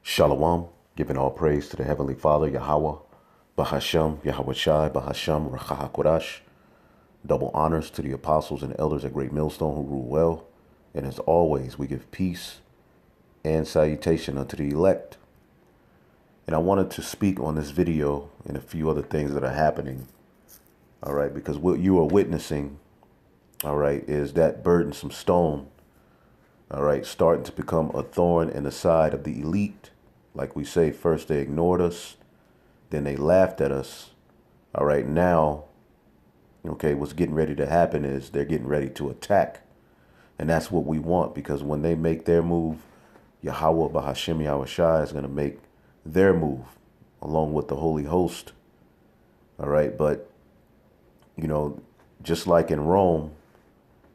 Shalom, giving all praise to the Heavenly Father, Yahawah, Bahasham, Yahawashi, Bahasham, Rawchaa, Qadash. Double honors to the apostles and elders at Greatmillstone who rule well. And as always, we give peace and salutation unto the elect. And I wanted to speak on this video and a few other things that are happening. All right, because what you are witnessing, all right, is that burdensome stone, all right, starting to become a thorn in the side of the elite. Like we say, first they ignored us, then they laughed at us. All right, now, okay, what's getting ready to happen is they're getting ready to attack. And that's what we want, because when they make their move, Yahawah, Bahasham, Yahawashi is going to make their move along with the Holy Host. All right, but, you know, just like in Rome,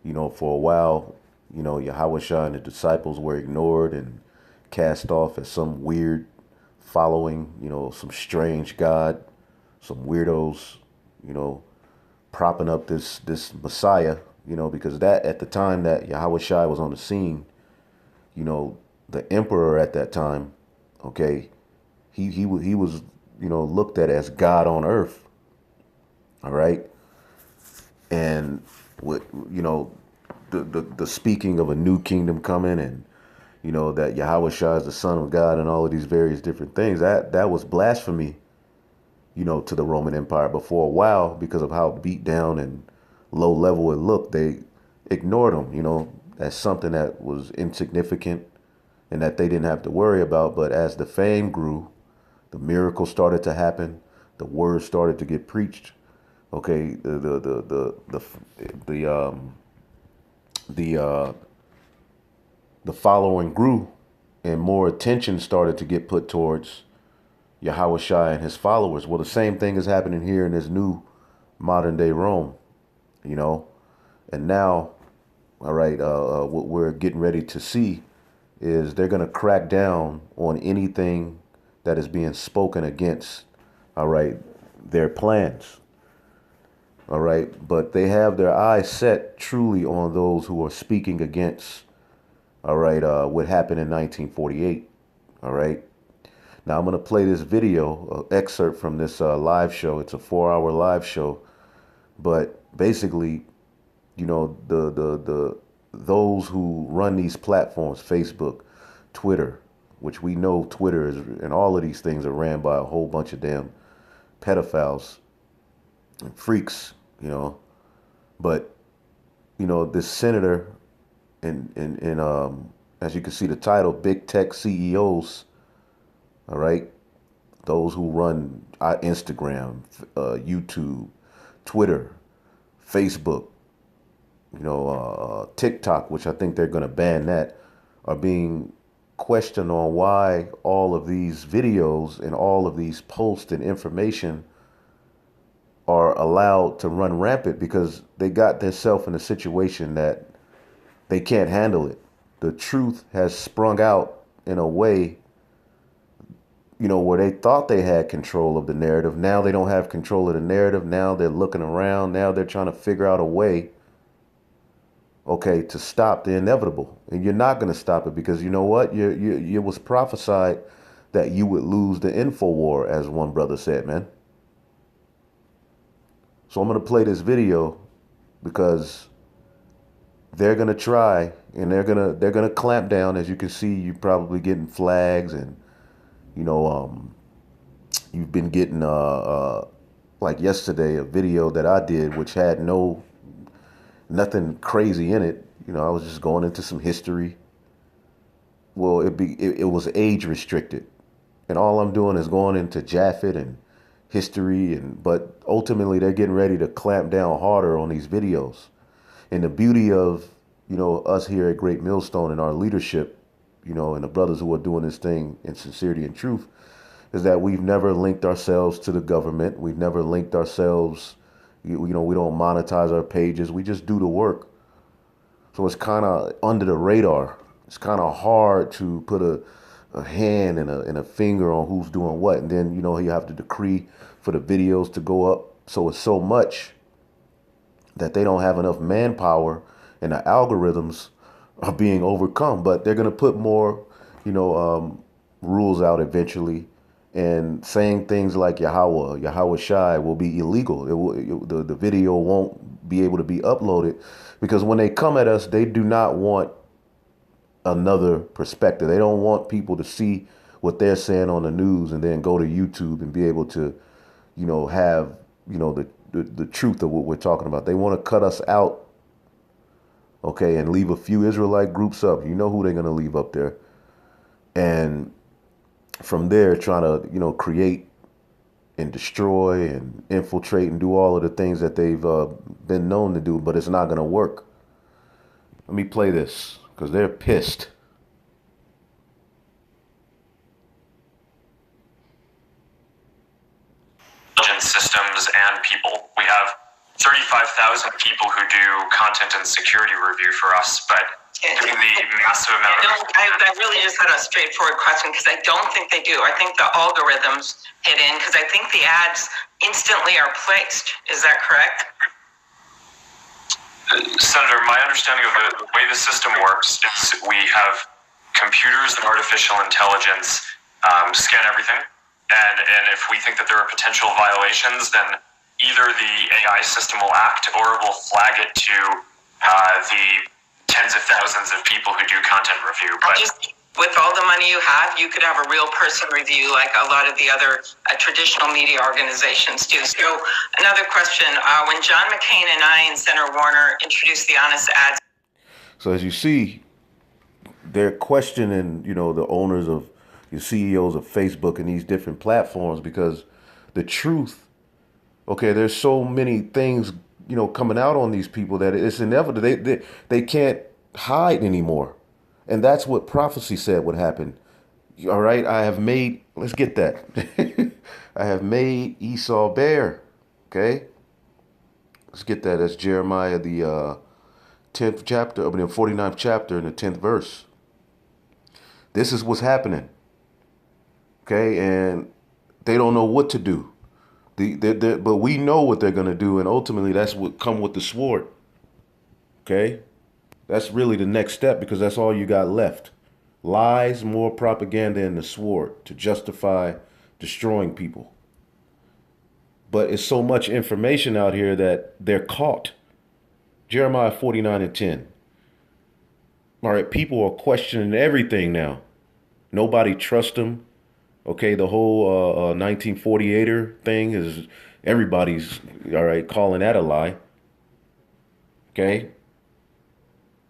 you know, for a while, you know, Yahawashi and the disciples were ignored and cast off as some weird following, you know, some strange God, some weirdos, you know, propping up this Messiah, you know, because that at the time that Yahawashi was on the scene, you know, the emperor at that time, okay, he was, you know, looked at as God on earth. All right. And with, you know, the speaking of a new kingdom coming, and you know that Yahawashi is the Son of God, and all of these various different things, that was blasphemy, you know, to the Roman Empire. But for a while, because of how beat down and low level it looked, they ignored him, you know, as something that was insignificant and that they didn't have to worry about. But as the fame grew, the miracles started to happen, the word started to get preached. Okay, the following grew, and more attention started to get put towards Yahawashi and his followers. Well, the same thing is happening here in this new modern day Rome, you know. And now, all right, what we're getting ready to see is they're going to crack down on anything that is being spoken against, all right, their plans. All right, but they have their eyes set truly on those who are speaking against, all right, what happened in 1948. All right. Now I'm going to play this video, excerpt from this live show. It's a 4-hour live show. But basically, you know, those who run these platforms, Facebook, Twitter, which we know Twitter is, and all of these things are ran by a whole bunch of damn pedophiles and freaks, you know. But, you know, this senator and as you can see the title, Big Tech CEOs, all right, those who run Instagram, YouTube, Twitter, Facebook, you know, TikTok, which I think they're going to ban that, are being questioned on why all of these videos and all of these posts and information are allowed to run rampant, because they got themselves in a situation that they can't handle it. The truth has sprung out in a way, you know, where they thought they had control of the narrative. Now they don't have control of the narrative. Now they're looking around. Now they're trying to figure out a way, okay, to stop the inevitable. And you're not going to stop it, because you know what? You was prophesied that you would lose the info war, as one brother said, man. So I'm going to play this video because they're going to try, and they're going to clamp down. As you can see, you're probably getting flags, and you know, you've been getting like yesterday, a video that I did which had nothing crazy in it. You know, I was just going into some history. Well, it was age restricted, and all I'm doing is going into Japhet and history, but ultimately they're getting ready to clamp down harder on these videos. And the beauty of, you know, us here at Greatmillstone and our leadership, you know, and the brothers who are doing this thing in sincerity and truth, is that we've never linked ourselves to the government. We've never linked ourselves, you know, we don't monetize our pages. We just do the work. So it's kind of under the radar. It's kind of hard to put a hand and a finger on who's doing what. And then, you know, you have to decree for the videos to go up. So it's so much that they don't have enough manpower, and the algorithms are being overcome. But they're going to put more, you know, rules out eventually, and saying things like Yahawashi will be illegal. The video won't be able to be uploaded, because when they come at us, they do not want another perspective. They don't want people to see what they're saying on the news and then go to YouTube and be able to, have, the truth of what we're talking about. They want to cut us out, okay, and leave a few Israelite groups up. You know who they're going to leave up there. And from there, trying to, create and destroy and infiltrate and do all of the things that they've been known to do, but it's not going to work. Let me play this, because they're pissed. Systems and people. We have 35,000 people who do content and security review for us, but given the massive amount of... I really just had a straightforward question, because I don't think they do. I think the algorithms hit in, because I think the ads instantly are placed. Is that correct? Senator, my understanding of the way the system works is we have computers and artificial intelligence scan everything. And if we think that there are potential violations, then either the AI system will act, or it will flag it to the tens of thousands of people who do content review. But with all the money you have, you could have a real person review, like a lot of the other traditional media organizations do. So another question, when John McCain and I and Senator Warner introduced the honest ads. So as you see, they're questioning, the owners of, your CEOs of Facebook and these different platforms, because the truth, okay, there's so many things, coming out on these people that it's inevitable. They can't hide anymore. And that's what prophecy said would happen. All right, let's get that. I have made Esau bare. Okay, let's get that. That's Jeremiah, the 10th chapter, the 49th chapter and the 10th verse. This is what's happening. Okay, and they don't know what to do. But we know what they're going to do, and ultimately that's what come with the sword. Okay, that's really the next step, because that's all you got left. Lies, more propaganda, and the sword to justify destroying people. But it's so much information out here that they're caught. Jeremiah 49 and 10. All right, people are questioning everything now. Nobody trusts them. Okay, the whole 1948er thing is, everybody's, all right, calling that a lie. Okay?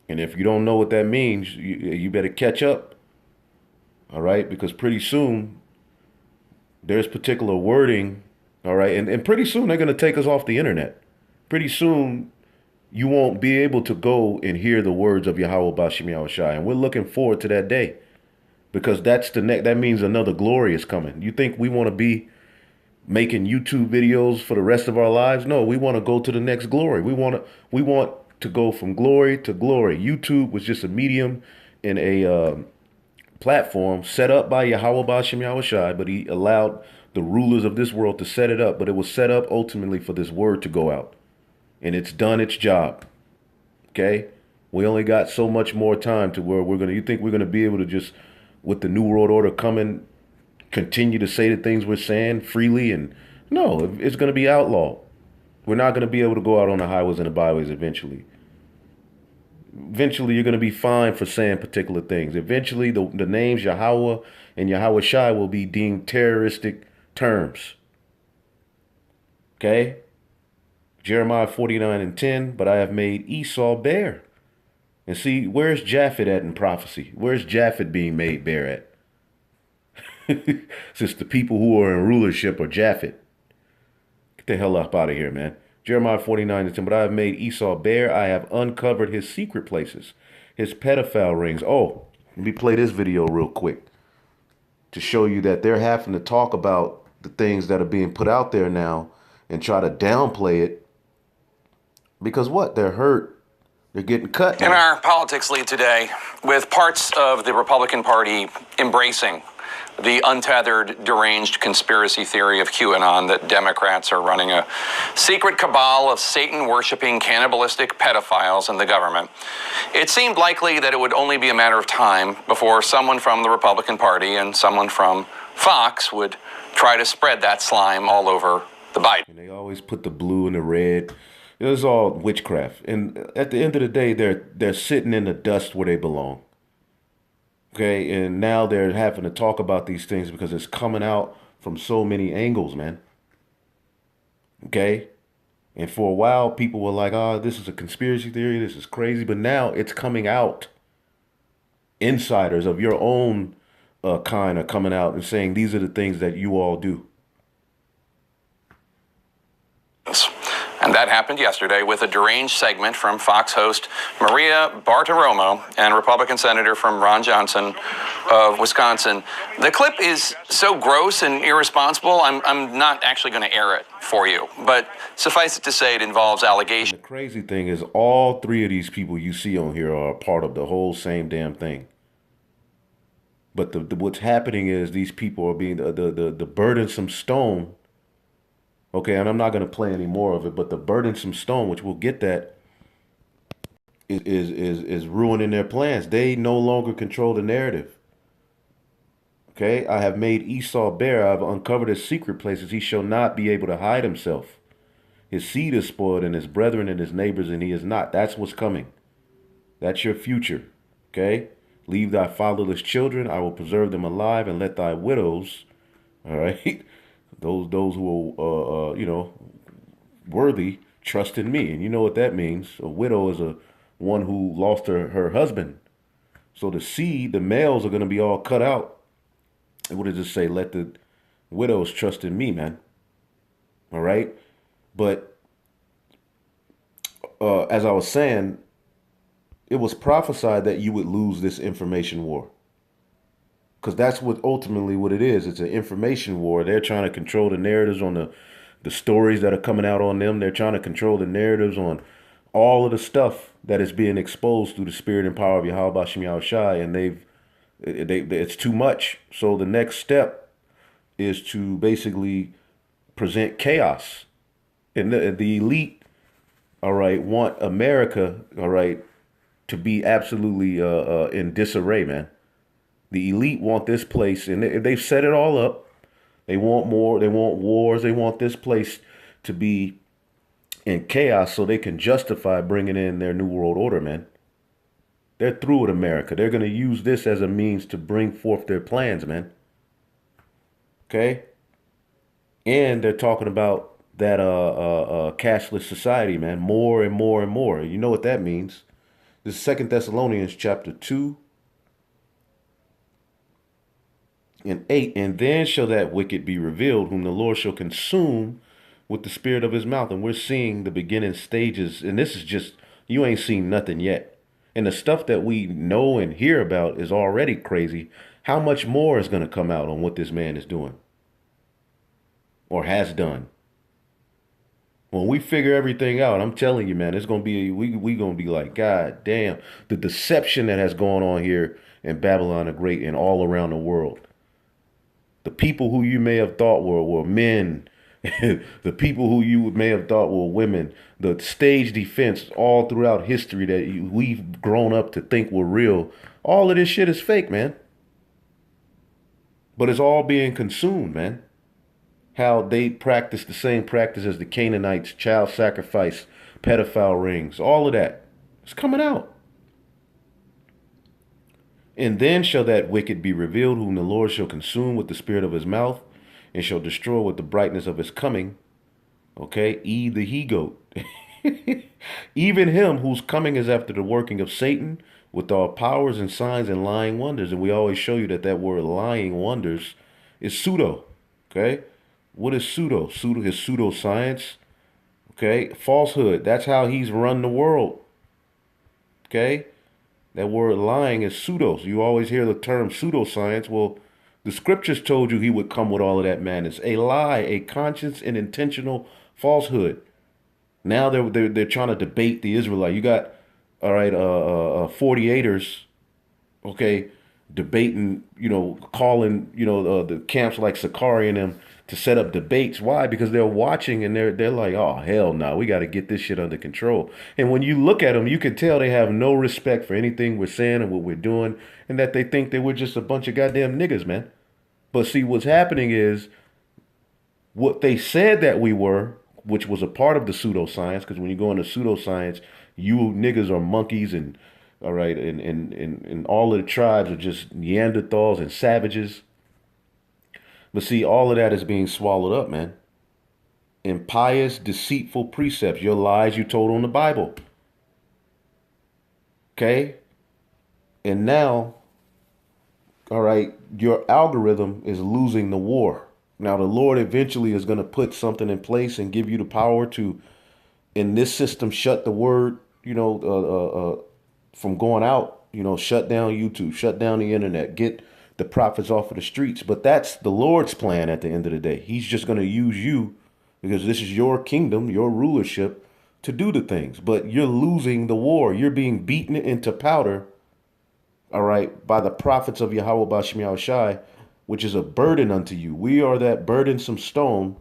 And if you don't know what that means, you better catch up. All right? Because pretty soon, there's particular wording, all right? And pretty soon, they're going to take us off the internet. Pretty soon, you won't be able to go and hear the words of Yahawah Bashim Yahawashi. And we're looking forward to that day. Because that's that means another glory is coming. You think we want to be making YouTube videos for the rest of our lives? No, we want to go to the next glory. We want to go from glory to glory. YouTube was just a medium and a platform set up by Yahawah Bashim Yahawashi, but he allowed the rulers of this world to set it up. But it was set up ultimately for this word to go out. And it's done its job. Okay? We only got so much more time to where you think we're going to be able to just, with the New World Order coming, continue to say the things we're saying freely? And no, it's going to be outlawed. We're not going to be able to go out on the highways and the byways eventually. Eventually, you're going to be fined for saying particular things. Eventually, the names Yahawah and Yahawashi will be deemed terroristic terms. Okay? Jeremiah 49 and 10, but I have made Esau bare. And see, where's Japhet at in prophecy? Where's Japhet being made bare at? Since the people who are in rulership are Japhet. Get the hell up out of here, man. Jeremiah 49 and 10, but I have made Esau bare. I have uncovered his secret places, his pedophile rings. Oh, let me play this video real quick to show you that they're having to talk about the things that are being put out there now and try to downplay it. Because what? They're hurt. They're getting cut. In our politics lead today, with parts of the Republican Party embracing the untethered, deranged conspiracy theory of QAnon that Democrats are running a secret cabal of Satan-worshipping, cannibalistic pedophiles in the government, it seemed likely that it would only be a matter of time before someone from the Republican Party and someone from Fox would try to spread that slime all over the Biden. And they always put the blue and the red. It was all witchcraft. And at the end of the day, they're sitting in the dust where they belong. Okay, and now they're having to talk about these things because it's coming out from so many angles, man. Okay? And for a while, people were like, oh, this is a conspiracy theory, this is crazy. But now it's coming out. Insiders of your own kind are coming out and saying these are the things that you all do. And that happened yesterday with a deranged segment from Fox host Maria Bartiromo and Republican Senator from Ron Johnson of Wisconsin. The clip is so gross and irresponsible, I'm not actually going to air it for you. But suffice it to say, it involves allegations. The crazy thing is all three of these people you see on here are a part of the whole same damn thing. But what's happening is these people are being the burdensome stone. Okay, and I'm not going to play any more of it, but the burdensome stone, which we'll get that, is ruining their plans. They no longer control the narrative. Okay, I have made Esau bare. I have uncovered his secret places. He shall not be able to hide himself. His seed is spoiled, and his brethren and his neighbors, and he is not. That's what's coming. That's your future. Okay, leave thy fatherless children. I will preserve them alive, and let thy widows, all right, those who are, worthy, trust in me. And you know what that means. A widow is a one who lost her husband. So the seed, the males are going to be all cut out. And what does it say? Let the widows trust in me, man. All right. But as I was saying, it was prophesied that you would lose this information war. Because that's what ultimately what it is. It's an information war. They're trying to control the narratives on the stories that are coming out on them. They're trying to control the narratives on all of the stuff that is being exposed through the spirit and power of Yahawashi and Yahawashi. And it's too much. So the next step is to basically present chaos. And the elite, all right, want America, all right, to be absolutely in disarray, man. The elite want this place, and they've set it all up. They want more. They want wars. They want this place to be in chaos so they can justify bringing in their New World Order, man. They're through with America. They're going to use this as a means to bring forth their plans, man. Okay? And they're talking about that cashless society, man. More and more and more. You know what that means. This is 2 Thessalonians chapter 2. And 8, and then shall that wicked be revealed, whom the Lord shall consume with the spirit of his mouth. And we're seeing the beginning stages. And this is just, you ain't seen nothing yet. And the stuff that we know and hear about is already crazy. How much more is going to come out on what this man is doing? Or has done? When we figure everything out, I'm telling you, man, it's going to be, we going to be like, God damn, the deception that has gone on here in Babylon the Great and all around the world. The people who you may have thought were men, the people who you may have thought were women, the stage defense all throughout history that we've grown up to think were real, all of this shit is fake, man. But it's all being consumed, man. How they practice the same practice as the Canaanites, child sacrifice, pedophile rings, all of that. It's coming out. And then shall that wicked be revealed, whom the Lord shall consume with the spirit of his mouth, and shall destroy with the brightness of his coming. Okay, the he-goat. Even him whose coming is after the working of Satan, with all powers and signs and lying wonders. And we always show you that word lying wonders is pseudo. Okay, what is pseudo? Pseudo is pseudoscience. Okay, falsehood. That's how he's run the world. Okay. That word lying is pseudos. You always hear the term pseudoscience. Well, the scriptures told you he would come with all of that madness. A lie, a conscious and intentional falsehood. Now they're trying to debate the Israelite. You got, all right, 48ers, okay, debating, calling, the camps like Sakari and them to set up debates. Why? Because they're watching and they're like, oh, hell no, we got to get this shit under control. And when you look at them, you can tell they have no respect for anything we're saying and what we're doing, and that they think that we're just a bunch of goddamn niggas, man. But see, what's happening is what they said that we were, which was a part of the pseudoscience, because when you go into pseudoscience, you niggas are monkeys and all right, and all of the tribes are just Neanderthals and savages. But see, all of that is being swallowed up, man. In pious, deceitful precepts, your lies you told on the Bible. Okay? And now, all right, your algorithm is losing the war. Now, the Lord eventually is going to put something in place and give you the power to, in this system, shut the word, from going out, shut down YouTube, shut down the internet, get the prophets off of the streets. But that's the Lord's plan at the end of the day. He's just going to use you because this is your kingdom, your rulership to do the things. But you're losing the war. You're being beaten into powder, all right, by the prophets of Yahawah Bashim Yahawashi, which is a burden unto you. We are that burdensome stone,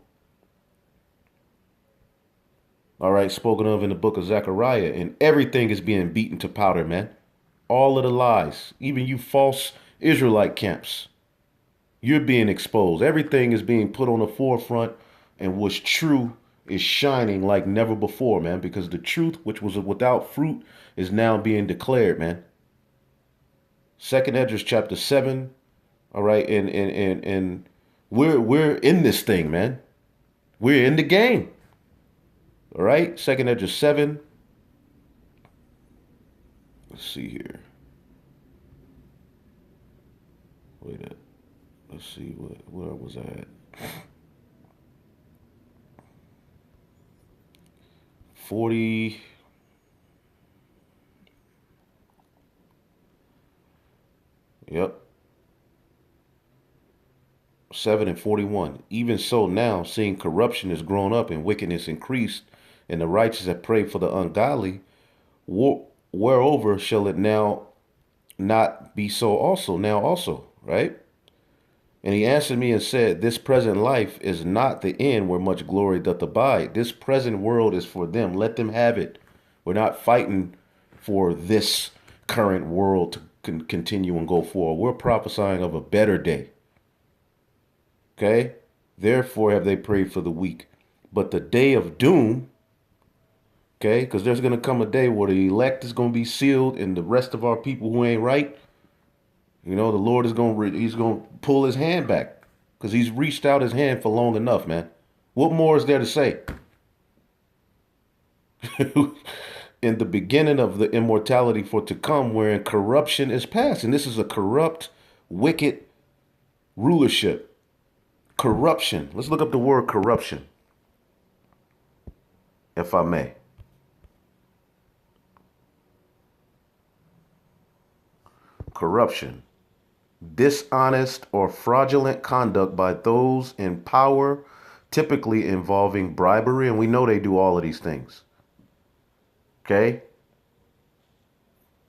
all right, spoken of in the book of Zechariah, and everything is being beaten to powder, man. All of the lies, even you false Israelite camps, you're being exposed. Everything is being put on the forefront, and what's true is shining like never before, man, because the truth, which was without fruit, is now being declared, man. 2nd Esdras chapter 7, all right, and we're in this thing, man. We're in the game. All right, 2nd Esdras 7. Let's see here. Wait a, let's see where was I at? 40. Yep. 7 and 41. Even so now, seeing corruption is grown up and wickedness increased, and the righteous have prayed for the ungodly, whereover shall it now not be so also, now also, right? And he answered me and said, this present life is not the end where much glory doth abide. This present world is for them. Let them have it. We're not fighting for this current world to continue and go forward. We're prophesying of a better day. Okay? Therefore have they prayed for the weak. But the day of doom, okay, because there's going to come a day where the elect is going to be sealed and the rest of our people who ain't right, the Lord is he's going to pull his hand back because he's reached out his hand for long enough, man. What more is there to say? In the beginning of the immortality for to come, wherein corruption is past. And this is a corrupt, wicked rulership. Corruption. Let's look up the word corruption, if I may. Corruption. Dishonest or fraudulent conduct by those in power, typically involving bribery. And we know they do all of these things. Okay?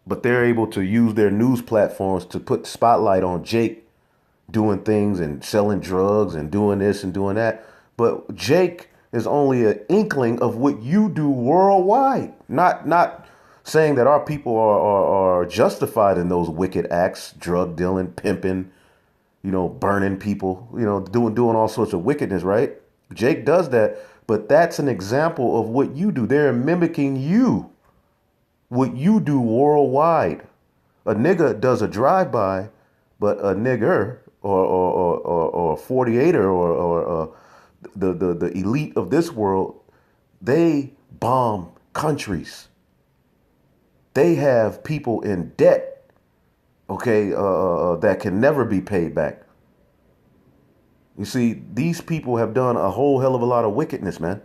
But they're able to use their news platforms to put the spotlight on Jake doing things and selling drugs and doing this and doing that. But Jake is only an inkling of what you do worldwide. Not saying that our people are justified in those wicked acts, drug dealing, pimping, burning people, doing all sorts of wickedness, right? Jake does that, but that's an example of what you do. They're mimicking you, what you do worldwide. A nigga does a drive-by, but a nigger or 48er or the elite of this world, they bomb countries. They have people in debt, okay, that can never be paid back. You see, these people have done a whole hell of a lot of wickedness, man.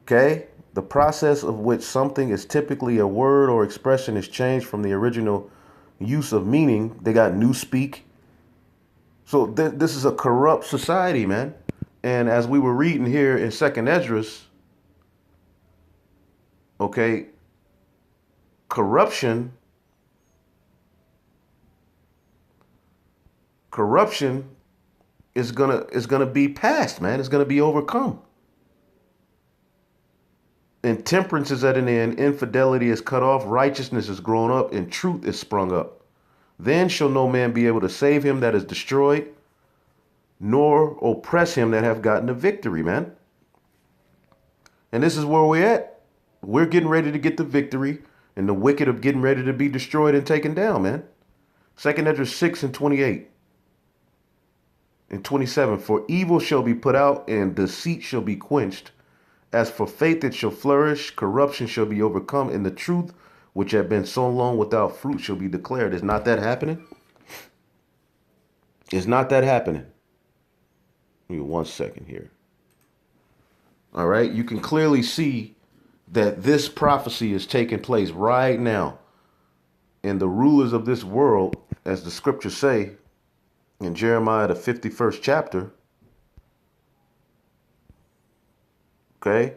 Okay? The process of which something is typically a word or expression is changed from the original use of meaning. They got newspeak. So this is a corrupt society, man. And as we were reading here in 2nd Esdras, okay, corruption corruption is gonna be past, man. It's gonna be overcome. And temperance is at an end, infidelity is cut off, righteousness is grown up, and truth is sprung up. Then shall no man be able to save him that is destroyed, nor oppress him that have gotten the victory, man. And this is where we're at. We're getting ready to get the victory, and the wicked are getting ready to be destroyed and taken down, man. 2 Ezra 6 and 28 and 27. For evil shall be put out, and deceit shall be quenched. As for faith, it shall flourish. Corruption shall be overcome, and the truth, which had been so long without fruit, shall be declared. Is not that happening? Is not that happening? Give me 1 second here. All right. You can clearly see that this prophecy is taking place right now. And the rulers of this world, as the scriptures say in Jeremiah, the 51st chapter, okay,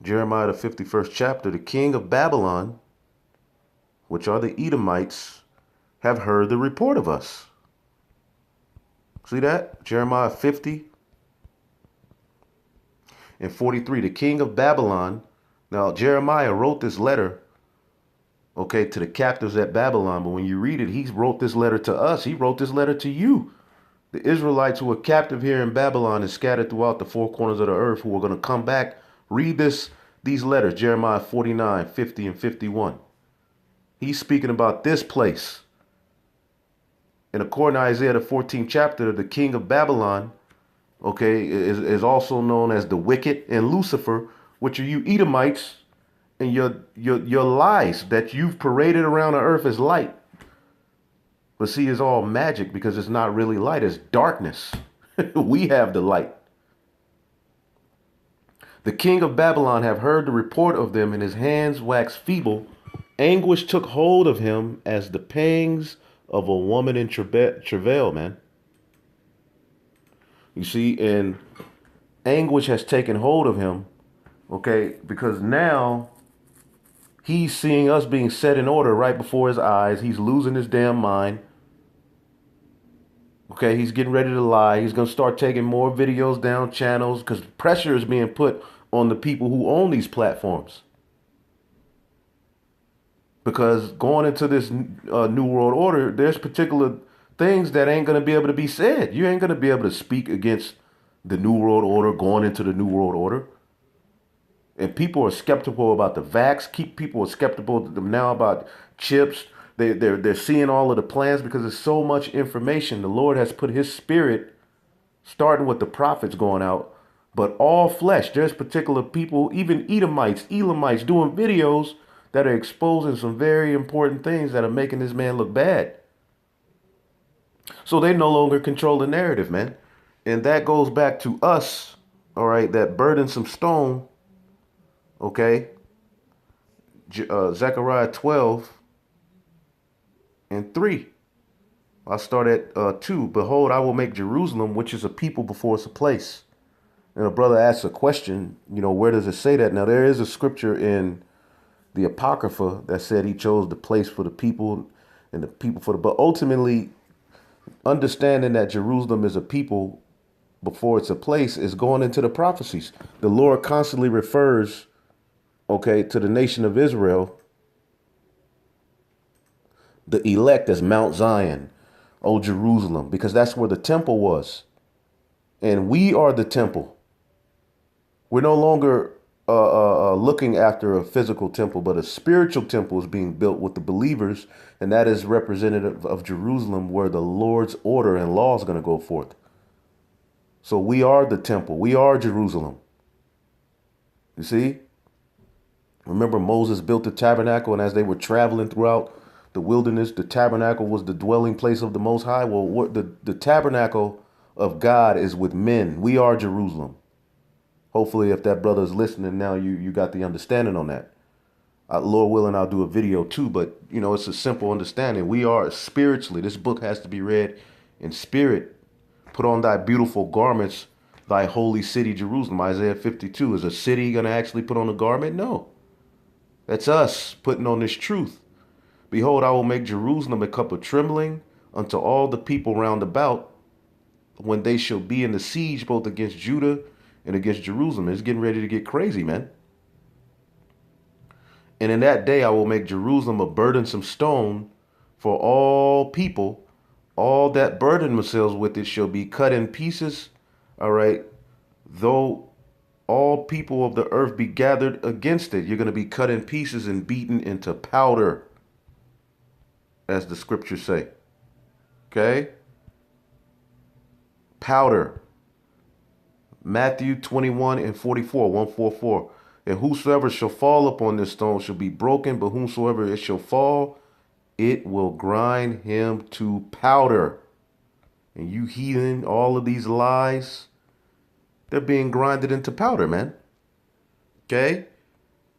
Jeremiah, the 51st chapter, the king of Babylon, which are the Edomites, have heard the report of us. See that? Jeremiah 50 and 43. The king of Babylon. Now, Jeremiah wrote this letter, okay, to the captives at Babylon. But when you read it, he wrote this letter to us. He wrote this letter to you. The Israelites who are captive here in Babylon and scattered throughout the four corners of the earth, who are going to come back. Read these letters, Jeremiah 49, 50, and 51. He's speaking about this place. And according to Isaiah, the 14th chapter, the king of Babylon, okay, is also known as the wicked and Lucifer, which are you Edomites, and your lies that you've paraded around the earth as light. But see, it's all magic because it's not really light, it's darkness. We have the light. The king of Babylon have heard the report of them, and his hands waxed feeble. Anguish took hold of him as the pangs of a woman in travail, man. You see, and anguish has taken hold of him, okay, because now he's seeing us being set in order right before his eyes. He's losing his damn mind. Okay, he's getting ready to lie. He's going to start taking more videos down channels because pressure is being put on the people who own these platforms. Because going into this new world order, there's particular things that ain't going to be able to be said. You ain't going to be able to speak against the new world order, going into the new world order. And people are skeptical about the vax. People are skeptical now about chips. They're seeing all of the plans because there's so much information. The Lord has put his spirit, starting with the prophets going out, but all flesh. There's particular people, even Elamites doing videos that are exposing some very important things that are making this man look bad. So they no longer control the narrative, man. And that goes back to us, all right, that burdensome stone, okay? Zechariah 12 and 3. I'll start at 2. Behold, I will make Jerusalem, which is a people before it's a place. And a brother asks a question, where does it say that? Now, there is a scripture in the Apocrypha that said he chose the place for the people and the people for the, but ultimately understanding that Jerusalem is a people before it's a place is going into the prophecies. The Lord constantly refers, okay, to the nation of Israel, the elect, as Mount Zion, O Jerusalem, because that's where the temple was. And we are the temple. We're no longer looking after a physical temple, but a spiritual temple is being built with the believers, and that is representative of Jerusalem, where the Lord's order and law is going to go forth. So we are the temple. We are Jerusalem. You see? Remember, Moses built the tabernacle, and as they were traveling throughout the wilderness, the tabernacle was the dwelling place of the Most High. Well, the tabernacle of God is with men. We are Jerusalem. Hopefully, if that brother is listening now, you got the understanding on that. Lord willing, I'll do a video too, but it's a simple understanding. We are spiritually. This book has to be read in spirit. Put on thy beautiful garments, thy holy city, Jerusalem. Isaiah 52. Is a city going to actually put on a garment? No. That's us putting on this truth. Behold, I will make Jerusalem a cup of trembling, unto all the people round about, when they shall be in the siege both against Judah and against Jerusalem. It's getting ready to get crazy, man. And in that day I will make Jerusalem a burdensome stone for all people. All that burden themselves with it shall be cut in pieces. All right. Though all people of the earth be gathered against it, you're going to be cut in pieces and beaten into powder, as the scriptures say. Okay? Powder. Matthew 21 and 44, 144. And whosoever shall fall upon this stone shall be broken, but whomsoever it shall fall, it will grind him to powder. And you heathing, all of these lies, they're being grinded into powder, man. Okay?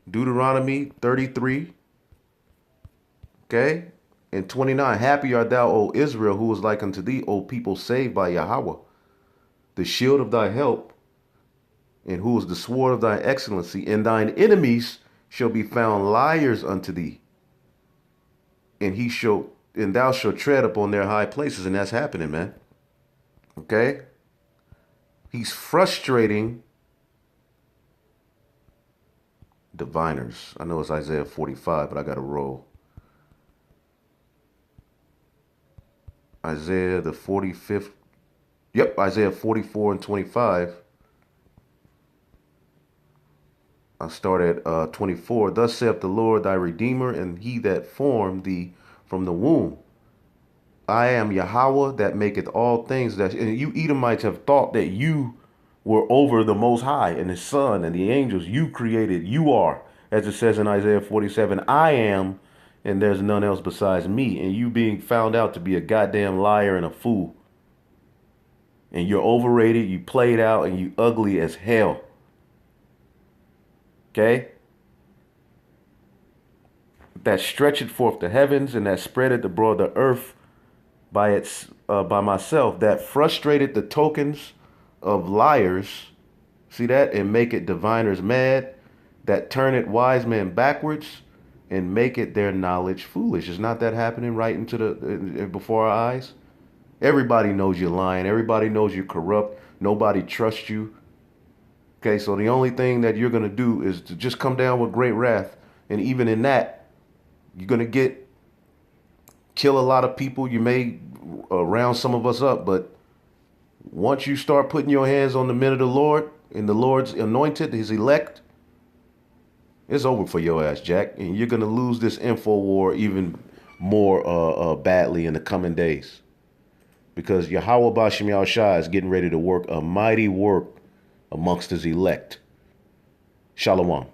Deuteronomy 33. Okay? And 29. Happy art thou, O Israel, who is like unto thee, O people saved by Yahawah, the shield of thy help, and who is the sword of thy excellency. And thine enemies shall be found liars unto thee, and thou shalt tread upon their high places. And that's happening, man. Okay? He's frustrating diviners. I know it's Isaiah 45, but I got to roll. Isaiah the 45th. Yep, Isaiah 44 and 25. I start at 24. Thus saith the Lord thy Redeemer, and he that formed thee from the womb. I am Yahawah that maketh all things. And you Edomites have thought that you were over the Most High and his Son and the angels. You created. You are, as it says in Isaiah 47, I am, and there's none else besides me. And you being found out to be a goddamn liar and a fool. And you're overrated, you played out, and you ugly as hell. Okay? That stretcheth forth the heavens, and that spreadeth abroad the earth by myself, that frustrated the tokens of liars. See that? And make it diviners mad, that turn it wise men backwards, and make it their knowledge foolish. Is not that happening right into before our eyes? Everybody knows you're lying. Everybody knows you're corrupt. Nobody trusts you. Okay, so the only thing that you're going to do is to just come down with great wrath. And even in that, you're going to kill a lot of people. You may round some of us up, but once you start putting your hands on the men of the Lord and the Lord's anointed, his elect, it's over for your ass, Jack. And you're going to lose this info war even more badly in the coming days. Because Yahawah Bashem Yahawashi is getting ready to work a mighty work amongst his elect. Shalom.